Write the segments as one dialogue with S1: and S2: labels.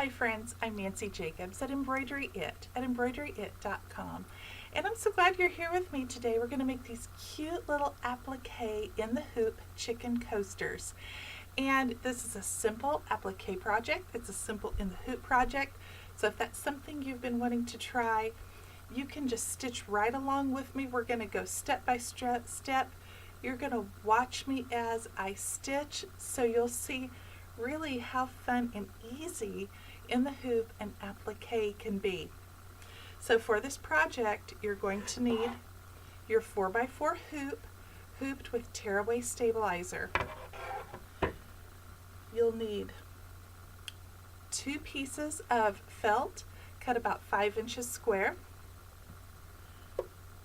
S1: Hi friends, I'm Nancy Jacobs at Embroidery It at embroideryit.com, and I'm so glad you're here with me today. We're going to make these cute little applique in the hoop chicken coasters, and this is a simple applique project. It's a simple in the hoop project, so if that's something you've been wanting to try, you can just stitch right along with me. We're going to go step by step. You're going to watch me as I stitch, so you'll see really how fun and easy in the hoop and applique can be. So for this project, you're going to need your 4x4 hoop, hooped with tearaway stabilizer. You'll need 2 pieces of felt cut about 5 inches square.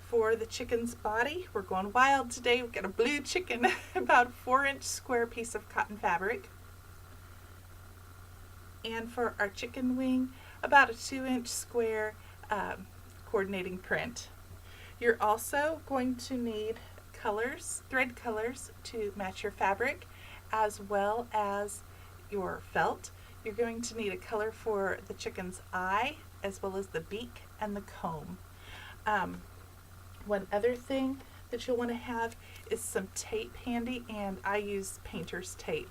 S1: For the chicken's body, we're going wild today. We've got a blue chicken, about a 4-inch square piece of cotton fabric. And for our chicken wing, about a 2-inch square coordinating print. You're also going to need colors, thread colors, to match your fabric, as well as your felt. You're going to need a color for the chicken's eye, as well as the beak and the comb. One other thing that you'll want to have is some tape handy, and I use painter's tape.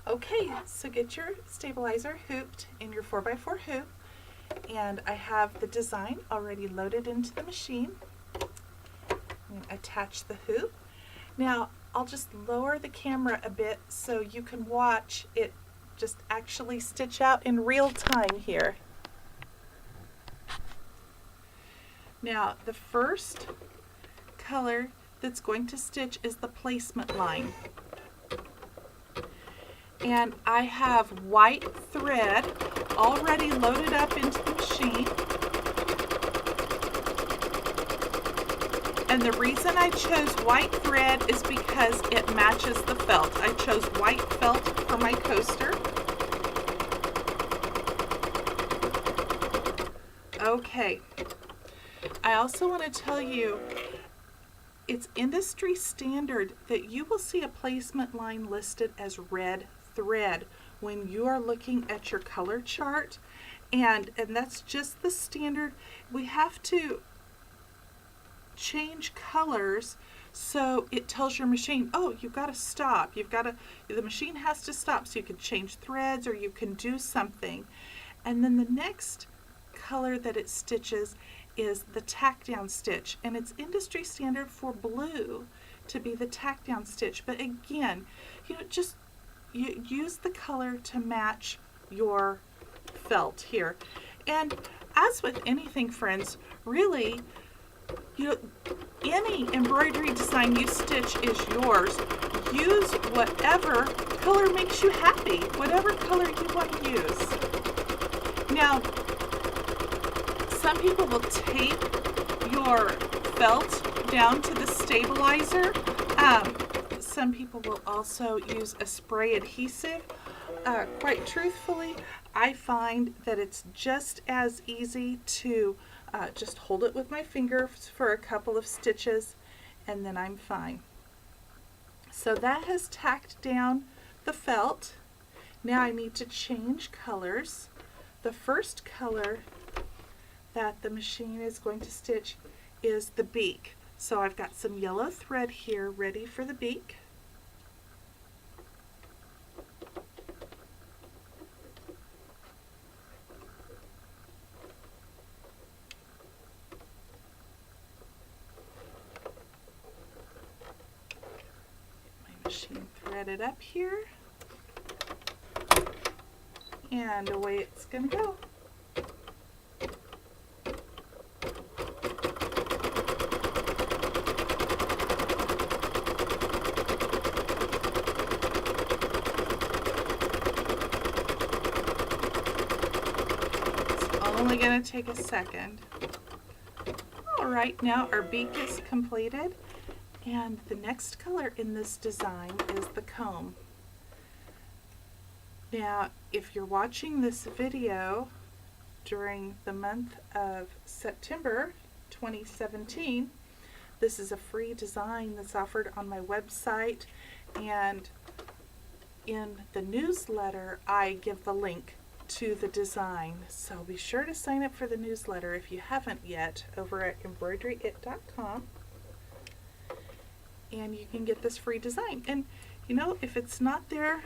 S1: Okay, so get your stabilizer hooped in your 4x4 hoop, and I have the design already loaded into the machine. I'm going to attach the hoop. Now, I'll just lower the camera a bit so you can watch it just actually stitch out in real time here. Now, the first color that's going to stitch is the placement line. And I have white thread already loaded up into the machine. And the reason I chose white thread is because it matches the felt. I chose white felt for my coaster. Okay. I also want to tell you, it's industry standard that you will see a placement line listed as red thread when you are looking at your color chart, and that's just the standard. We have to change colors so it tells your machine, oh, you've got to stop. The machine has to stop, so you can change threads or you can do something. And then the next color that it stitches is the tack down stitch, and it's industry standard for blue to be the tack down stitch. But again, just use the color to match your felt here. And as with anything, friends, really, any embroidery design you stitch is yours. Use whatever color makes you happy, whatever color you want to use. Now, some people will tape your felt down to the stabilizer. Some people will also use a spray adhesive. Quite truthfully, I find that it's just as easy to just hold it with my fingers for a couple of stitches, and then I'm fine. So that has tacked down the felt. Now I need to change colors. The first color that the machine is going to stitch is the beak. So I've got some yellow thread here ready for the beak. Get my machine threaded up here, and away it's going to go. Only going to take a second. Alright, now our beak is completed, and the next color in this design is the comb. Now, if you're watching this video during the month of September 2017, this is a free design that's offered on my website, and in the newsletter I give the link to the design. So be sure to sign up for the newsletter if you haven't yet over at embroideryit.com, and you can get this free design. And you know, if it's not there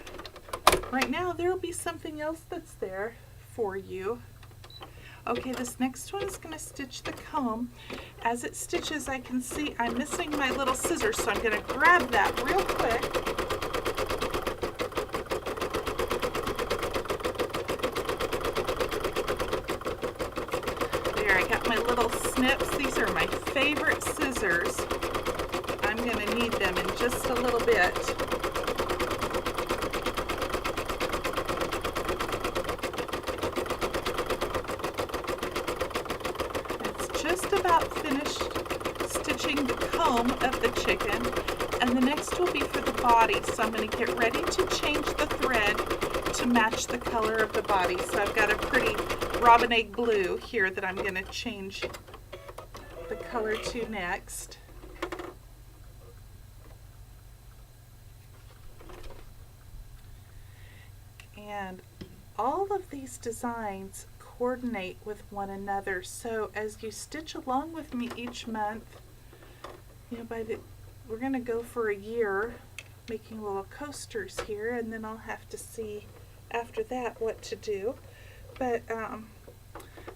S1: right now, there'll be something else that's there for you. Okay, this next one is going to stitch the comb. As it stitches, I can see I'm missing my little scissors, so I'm going to grab that real quick. There, I got my little snips. These are my favorite scissors. I'm going to need them in just a little bit. Just about finished stitching the comb of the chicken, and the next will be for the body. So I'm going to get ready to change the thread to match the color of the body. So I've got a pretty robin egg blue here that I'm going to change the color to next. And all of these designs coordinate with one another, so as you stitch along with me each month, you know, we're going to go for a year making little coasters here, and then I'll have to see after that what to do. But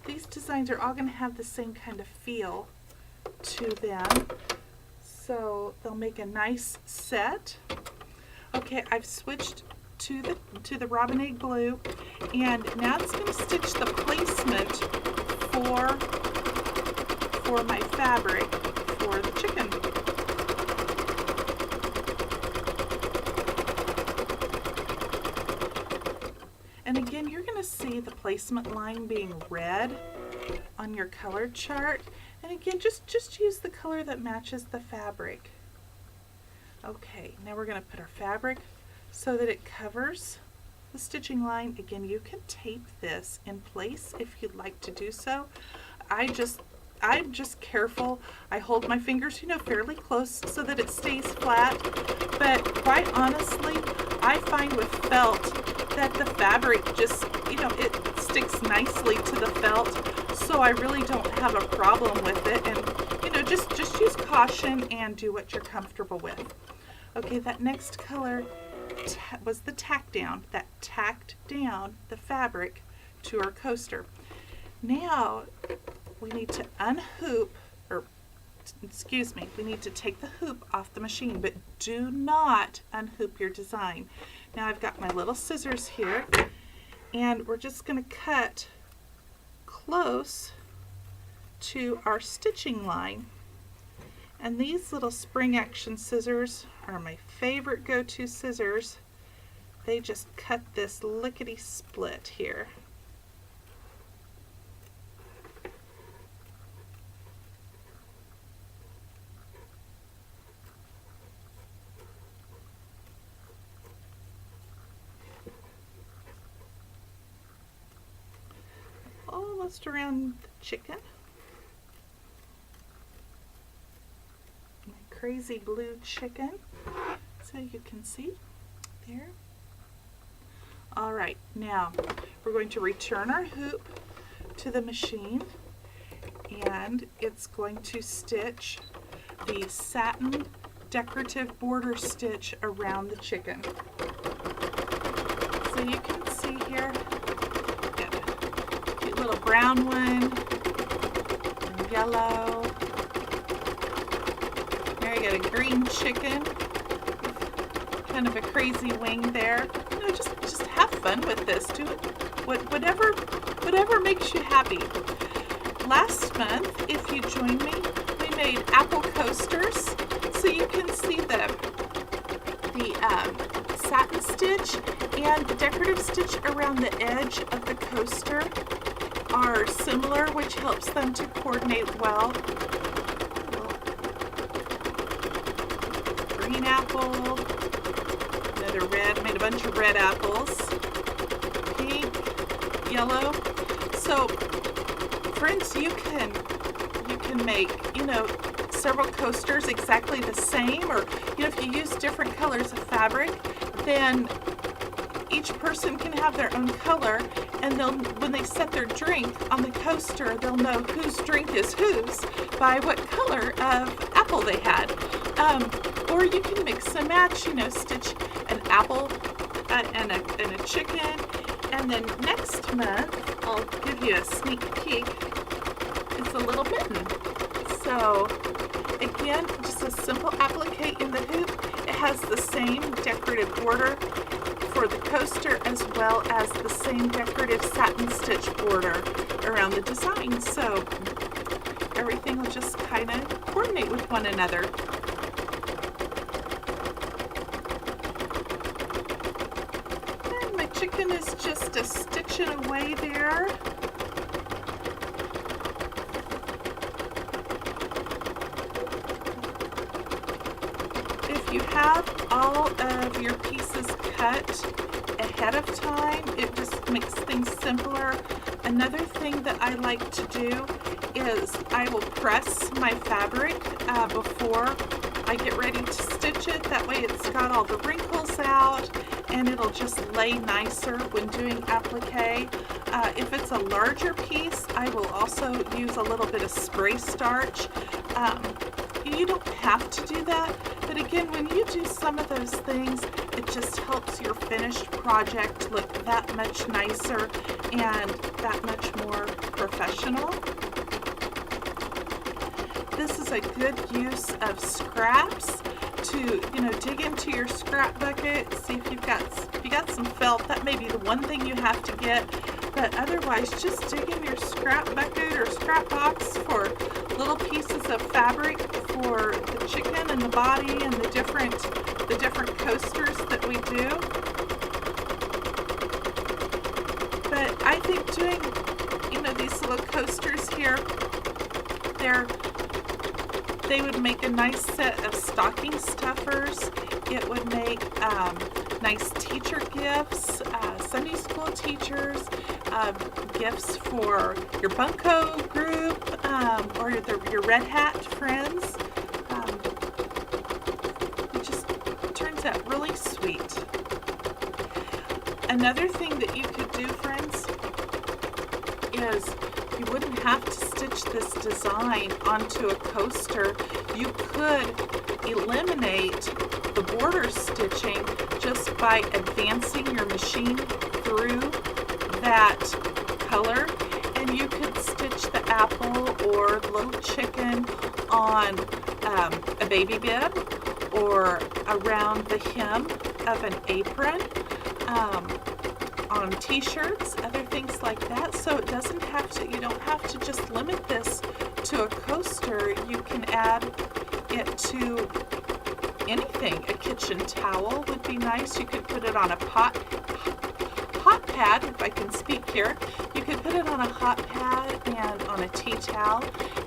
S1: these designs are all going to have the same kind of feel to them, so they'll make a nice set. Okay, I've switched to the robin egg blue, and now it's going to stitch the placement for my fabric for the chicken. And again, you're going to see the placement line being red on your color chart, and again, just use the color that matches the fabric. Okay, now we're going to put our fabric so that it covers the stitching line. Again, you can tape this in place if you'd like to do so. I'm just careful. I hold my fingers, you know, fairly close so that it stays flat. But quite honestly, I find with felt that the fabric just, you know, it sticks nicely to the felt. So I really don't have a problem with it. And, you know, just use caution and do what you're comfortable with. Okay, that next color was the tack down. That tacked down the fabric to our coaster. Now we need to unhoop, or excuse me, we need to take the hoop off the machine, but do not unhoop your design. Now I've got my little scissors here, and we're just going to cut close to our stitching line. And these little spring action scissors are my favorite go-to scissors. They just cut this lickety split here. Almost around the chicken. Crazy blue chicken, so you can see there. All right, now we're going to return our hoop to the machine, and it's going to stitch the satin decorative border stitch around the chicken. So you can see here, got a cute little brown one, and yellow. I got a green chicken, kind of a crazy wing there. You know, just have fun with this. Do it, whatever makes you happy. Last month, if you joined me, we made apple coasters, so you can see the satin stitch and the decorative stitch around the edge of the coaster are similar, which helps them to coordinate well. Green apple, another red, made a bunch of red apples, pink, yellow. So friends, you can make, you know, several coasters exactly the same, or, you know, if you use different colors of fabric, then each person can have their own color, and when they set their drink on the coaster, they'll know whose drink is whose by what color of apple they had. Or you can mix and match, stitch an apple and a chicken. And then next month, I'll give you a sneak peek. It's a little mitten. So again, just a simple applique in the hoop. It has the same decorative border for the coaster as well as the same decorative satin stitch border around the design. So everything will just kind of coordinate with one another. And my chicken is just a stitching away there. If you have all of your pieces cut ahead of time, it just makes things simpler. Another thing that I like to do is I will press my fabric before I get ready to stitch it. That way it's got all the wrinkles out and it'll just lay nicer when doing applique. If it's a larger piece, I will also use a little bit of spray starch. You don't have to do that, but again, when you do some of those things, it just helps your finished project look that much nicer and that much more professional. This is a good use of scraps to, dig into your scrap bucket, see if you got some felt. That may be the one thing you have to get, but otherwise just dig in your scrap bucket or scrap box for little pieces of fabric for the chicken and the body and the different coasters that we do. But I think doing, these little coasters here, they would make a nice set of stocking stuffers. It would make nice teacher gifts, Sunday school teachers, gifts for your bunco group, or your red hat friends. It just turns out really sweet. Another thing that you could do, friends, is you wouldn't have to stitch this design onto a coaster. You could eliminate the border stitching just by advancing your machine through that color, and you could stitch the apple or the little chicken on a baby bib or around the hem of an apron, on t-shirts, other things like that. So you don't have to just limit this to a coaster. You can add it to anything. A kitchen towel would be nice. You could put it on a hot pad, if I can speak here. You could put it on a hot pad and on a tea towel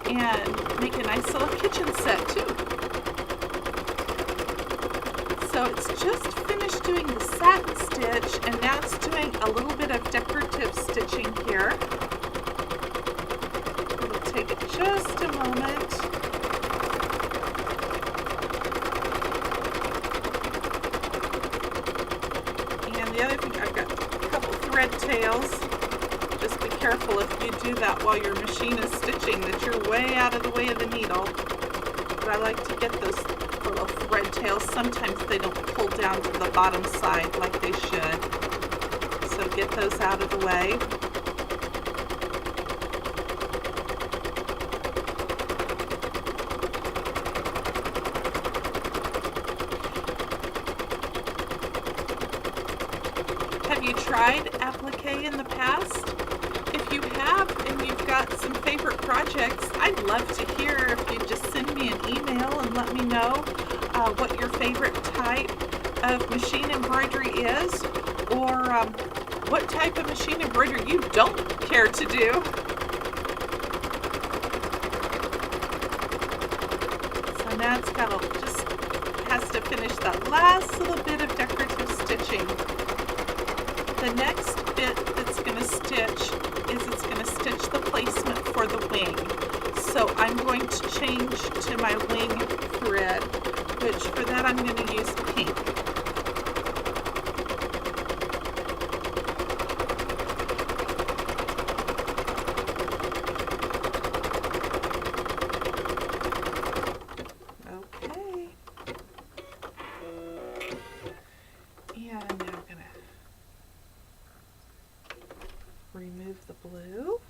S1: and make a nice little kitchen set too. So it's just finished doing the satin stitch, and now it's doing a little bit of decorative stitching here. It'll take just a moment. And the other thing, I've got a couple thread tails. Just be careful if you do that while your machine is stitching, that you're way out of the way of the needle. But I like to get those little thread tails. Sometimes they don't pull down to the bottom side like they should. So get those out of the way. Have you tried applique in the past? If you have and you've got some favorite projects, I'd love to hear if you just send me an email and let me know what your favorite type of machine embroidery is, or what type of machine embroidery you don't care to do. So now it's just has to finish that last little bit of decorative stitching. The next bit that's going to stitch is it's going to stitch the placement for the wing. So I'm going to change to my wing thread, which for that I'm going to use pink. remove the blue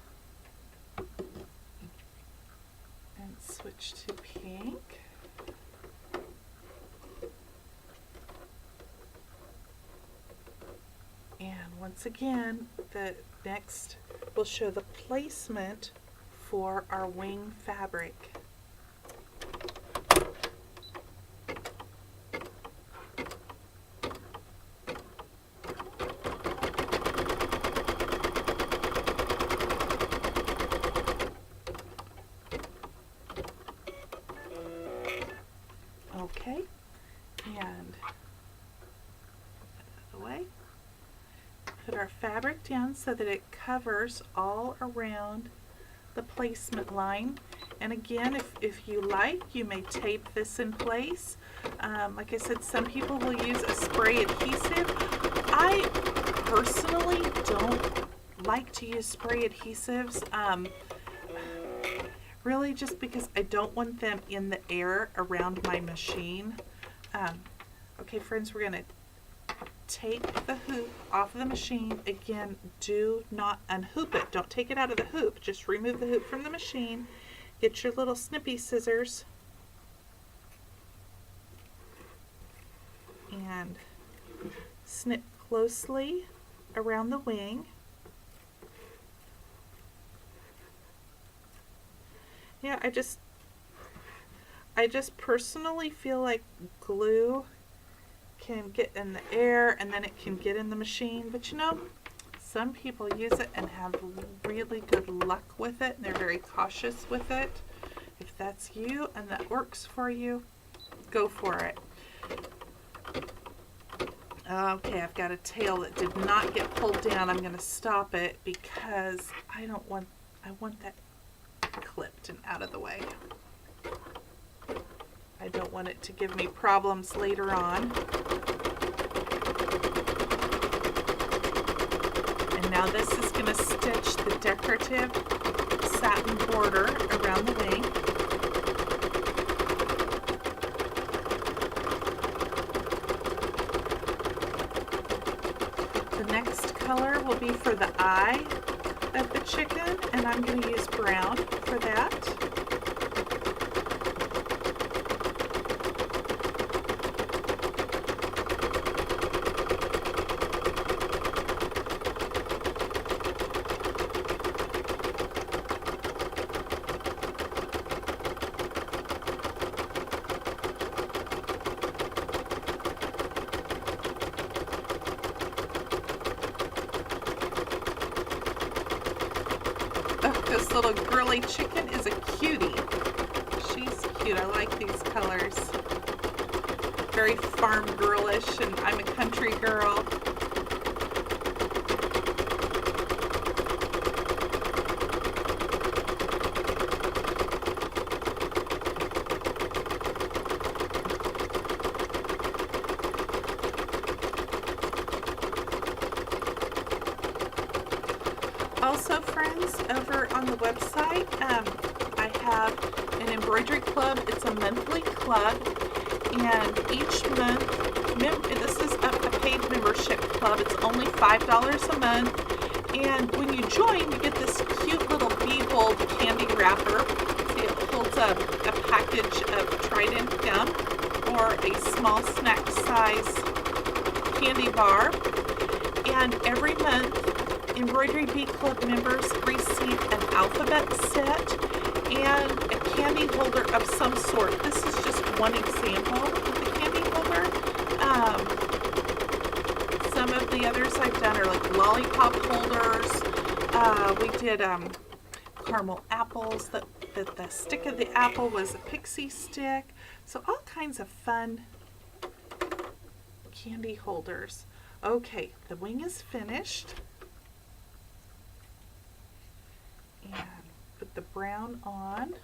S1: and switch to pink. And once again, the next will show the placement for our wing fabric. Okay, and out of the way. Put our fabric down so that it covers all around the placement line. And again, if you like, you may tape this in place. Like I said, some people will use a spray adhesive. I personally don't like to use spray adhesives. Really just because I don't want them in the air around my machine. Okay friends, we're going to take the hoop off of the machine. Again, do not unhoop it. Don't take it out of the hoop. Just remove the hoop from the machine. Get your little snippy scissors and snip closely around the wing. Yeah, I just personally feel like glue can get in the air and then it can get in the machine, but you know, some people use it and have really good luck with it, and they're very cautious with it. If that's you and that works for you, go for it. Okay, I've got a tail that did not get pulled down. I'm going to stop it because I want that clipped and out of the way. I don't want it to give me problems later on. And now this is going to stitch the decorative satin border around the wing. The next color will be for the eye of the chicken, and I'm going to use brown for that. This little girly chicken is a cutie. She's cute. I like these colors. Very farm girlish, and I'm a country girl. Also, friends, over on the website, I have an embroidery club. It's a monthly club, and each month, this is a paid membership club. It's only $5 a month, and when you join, you get this cute little bee bulb candy wrapper. See, it holds a package of Trident gum or a small snack size candy bar, and every month, Embroidery Bee Club members receive an alphabet set and a candy holder of some sort. This is just one example of the candy holder. Some of the others I've done are like lollipop holders. We did caramel apples. The stick of the apple was a pixie stick. So all kinds of fun candy holders. Okay, the wing is finished. And put the brown on.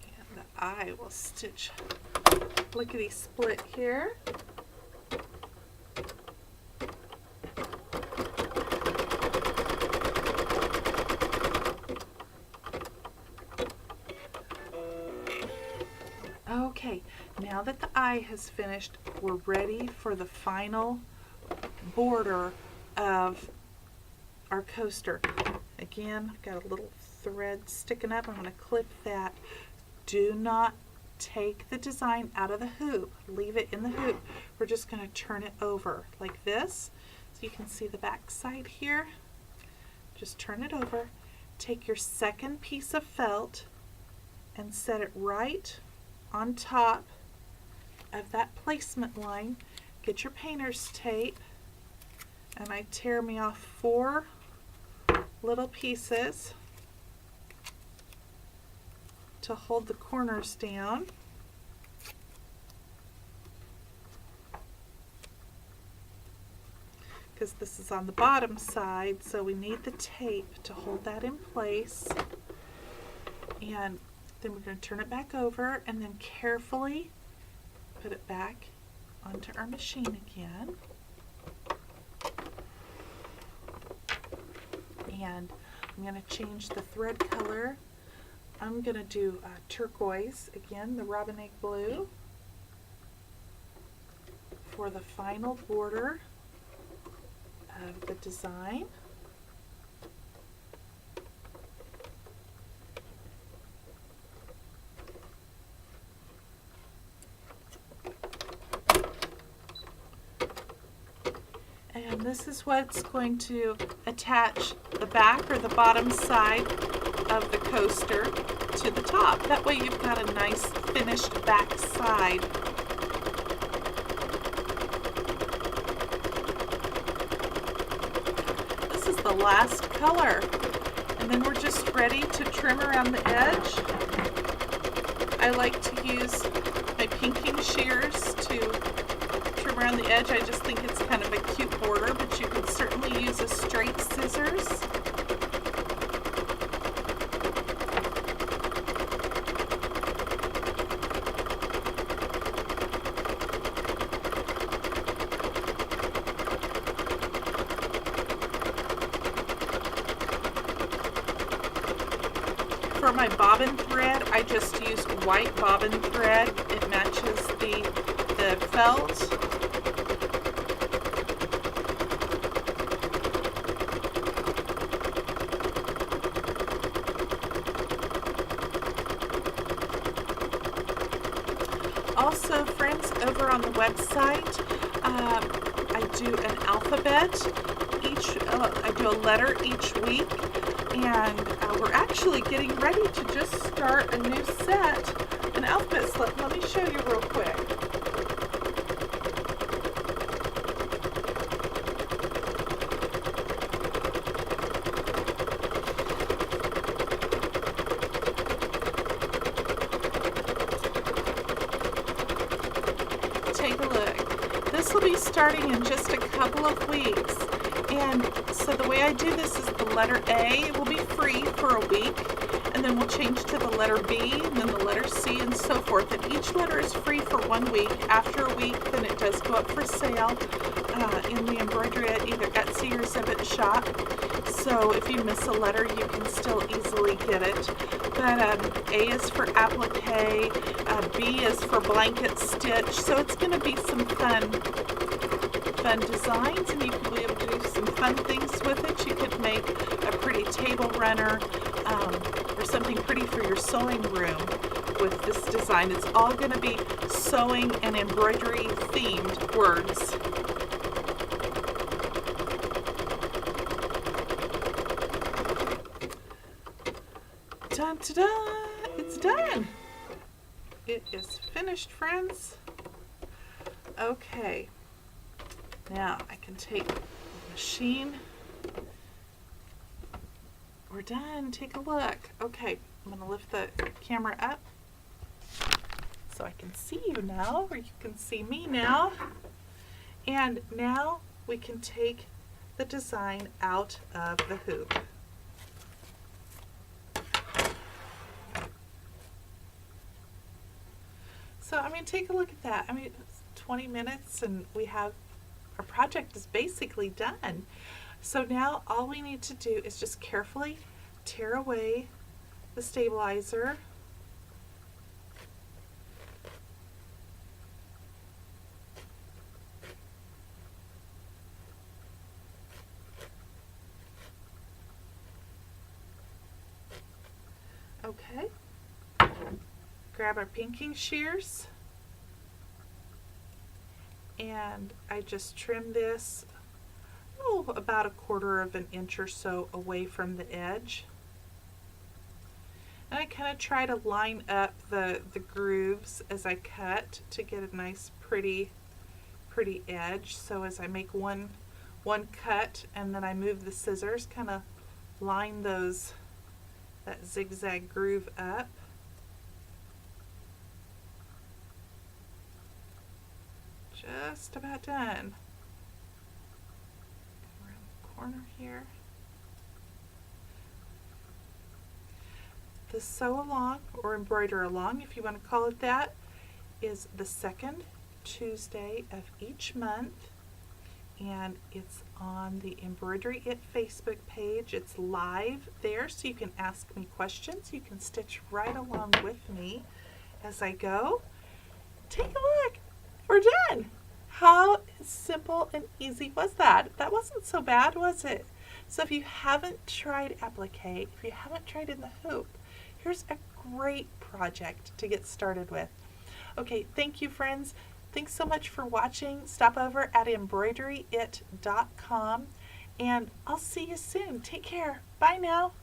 S1: And the eye will stitch lickety split here. Okay, now that the eye has finished, we're ready for the final border of our coaster. Again, I've got a little thread sticking up. I'm going to clip that. Do not take the design out of the hoop. Leave it in the hoop. We're just going to turn it over like this so you can see the back side here. Just turn it over. Take your second piece of felt and set it right on top of that placement line. Get your painter's tape, and I tear me off 4 little pieces to hold the corners down. Because this is on the bottom side, so we need the tape to hold that in place. And then we're going to turn it back over and then carefully put it back onto our machine again. And I'm going to change the thread color. I'm going to do turquoise, again, the robin egg blue, for the final border of the design. And this is what's going to attach the back or the bottom side of the coaster to the top. That way you've got a nice finished back side. This is the last color. And then we're just ready to trim around the edge. I like to use my pinking shears to trim around the edge. I just think it's kind of a cute border, but you can certainly use a straight scissors. For my bobbin thread, I just use white bobbin thread. It matches the felt. Also, friends, over on the website, I do an alphabet. I do a letter each week, and we're actually getting ready to just start a new set, an alphabet slip. Let me show you real quick. Take a look. This will be starting in just a couple of weeks. And so the way I do this is the letter A will be free for a week, and then we'll change to the letter B, and then the letter C, and so forth. And each letter is free for 1 week. After a week, then it does go up for sale in the embroidery at either Etsy or Zibbet shop. So if you miss a letter, you can still easily get it. But A is for applique, B is for blanket stitch. So it's going to be some fun designs, and you can be able to do some fun things with it. You could make a pretty table runner or something pretty for your sewing room with this design. It's all going to be sewing and embroidery themed words. Dun, ta, da! It's done. It is finished, friends. Okay. Now I can take the machine. We're done. Take a look. Okay, I'm going to lift the camera up so I can see you now, or you can see me now. And now we can take the design out of the hoop. So, I mean, take a look at that. I mean, it's 20 minutes and our project is basically done. So now all we need to do is just carefully tear away the stabilizer Okay. Grab our pinking shears, and I just trim this about 1/4 of an inch or so away from the edge. And I kind of try to line up the grooves as I cut to get a nice pretty edge. So as I make one cut and then I move the scissors, kind of line that zigzag groove up. Just about done. Around the corner here. The sew along, or embroider along if you want to call it that, is the second Tuesday of each month, and it's on the Embroidery It Facebook page. It's live there, so you can ask me questions. You can stitch right along with me as I go. Take a look. We're done. How simple and easy was that? That wasn't so bad, was it? So if you haven't tried applique, if you haven't tried in the hoop, here's a great project to get started with. Okay, thank you, friends. Thanks so much for watching. Stop over at embroideryit.com, and I'll see you soon. Take care. Bye now.